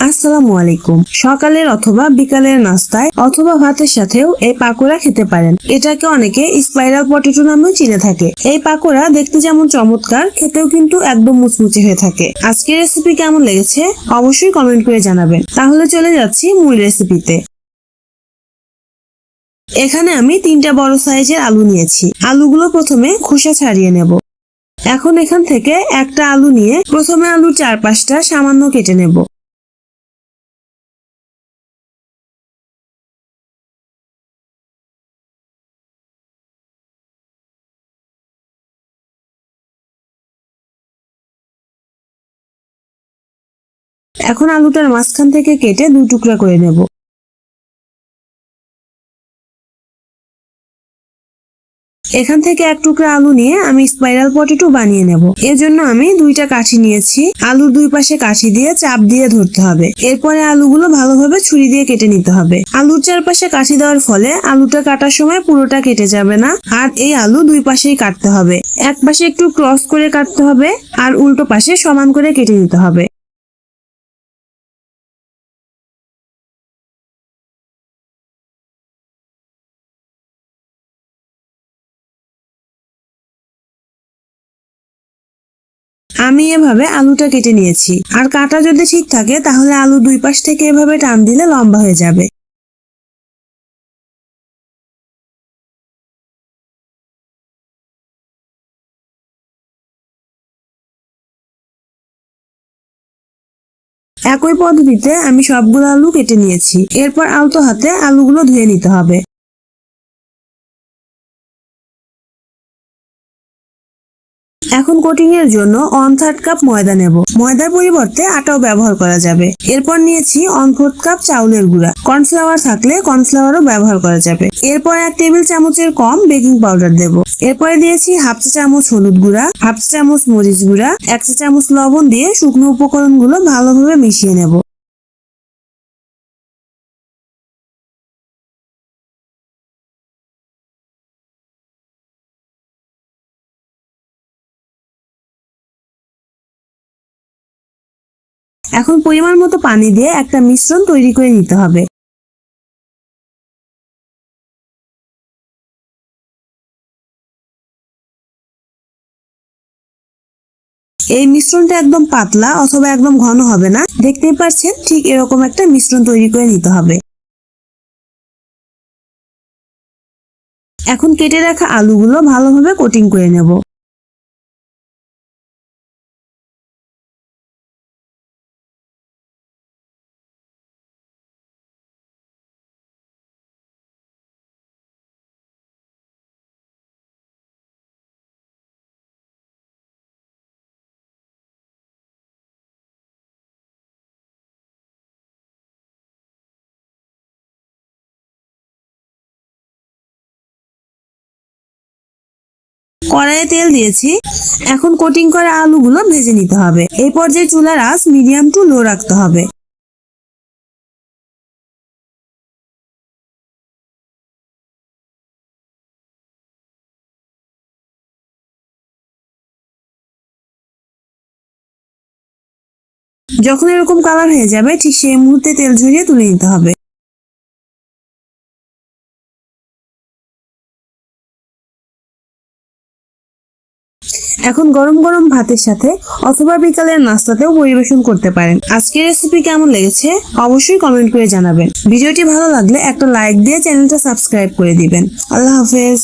আসসালামু আলাইকুম। সকালের অথবা বিকালের নাস্তায় অথবা ভাতের সাথেও এই পাকোড়া খেতে পারেন। এটাকে অনেকে স্পাইরাল পটেটো নামেও চিনে থাকে। এই পাকোড়া দেখতে যেমন চমৎকার, খেতেও কিন্তু একদম মুচমুচে হয়ে থাকে। আজকের রেসিপি কেমন লেগেছে অবশ্যই কমেন্ট করে জানাবেন। তাহলে চলে যাচ্ছি মূল রেসিপিতে। এখানে আমি 3টা বড় সাইজের আলু নিয়েছি। আলুগুলো প্রথমে খোসা ছাড়িয়ে নেব। এখন এখান থেকে একটা আলু নিয়ে প্রথমে আলুর চারপাশটা সামান্য কেটে নেব। এখন আলুটার মাঝখান থেকে কেটে 2 টুকরা করে নেব। এখান থেকে 1 টুকরা আলু নিয়ে আমি স্পাইরাল পটেটো বানিয়ে নেব। এর জন্য আমি 2টা কাঠি নিয়েছি। আলুর 2 পাশে কাঠি দিয়ে চাপ দিয়ে ধরতে হবে। এরপরে আলুগুলো ভালোভাবে ছুরি দিয়ে কেটে নিতে হবে। আলুর চারপাশে কাঠি দেওয়ার ফলে আলুটা কাটার সময় পুরোটা কেটে যাবে না। আর এই আলু 2 পাশেই কাটতে হবে। এক পাশে একটু ক্রস করে কাটতে হবে আর উল্টো পাশে সমান করে কেটে নিতে হবে। আমি এভাবে আলুটা কেটে নিয়েছি। আর কাটা যদি ঠিক থাকে তাহলে আলু 2 পাশ থেকে এভাবে টান দিলে লম্বা হয়ে যাবে। একই পদ্ধতিতে আমি সবগুলো আলু কেটে নিয়েছি। এরপর আলতো হাতে আলুগুলো ধুয়ে নিতে হবে। এখন কোটিং এর জন্য 1/3 কাপ ময়দা নেব। ময়দার পরিবর্তে আটাও ব্যবহার করা যাবে। এরপর নিয়েছি 1/4 কাপ চাউলের গুঁড়া। কর্নফ্লাওয়ার থাকলে কর্নফ্লাওয়ারও ব্যবহার করা যাবে। এরপর 1 টেবিল চামচের কম বেকিং পাউডার দেব। এরপরে দিয়েছি 1/2 চা চামচ হলুদ গুঁড়া, 1/2 চা চামচ মরিচ গুঁড়া, 1 চা চামচ লবণ দিয়ে শুকনো উপকরণগুলো ভালোভাবে মিশিয়ে নেব। এখন পরিমাণ মতো পানি দিয়ে একটা মিশ্রণ তৈরি করে নিতে হবে। এই মিশ্রণটা একদম পাতলা অথবা একদম ঘন হবে না। দেখতেই পাচ্ছেন ঠিক এরকম একটা মিশ্রণ তৈরি করে নিতে হবে। এখন কেটে রাখা আলুগুলো ভালোভাবে কোটিং করে নেব। কড়াইয়ে তেল দিয়েছি। এখন কোটিং করা আলুগুলো ভেজে নিতে হবে। এই পর্যায়ে চুলার আঁচ মিডিয়াম টু লো রাখতে হবে। যখন এরকম কালার হয়ে যাবে ঠিক সেই মুহূর্তে তেল ঝরিয়ে তুলে নিতে হবে। এখন গরম গরম ভাতের সাথে অথবা বিকালের নাস্তাতেও পরিবেশন করতে পারেন। আজকের রেসিপি কেমন লেগেছে অবশ্যই কমেন্ট করে জানাবেন। ভিডিওটি ভালো লাগলে একটা লাইক দিয়ে চ্যানেলটা সাবস্ক্রাইব করে দিবেন। আল্লাহ হাফেজ।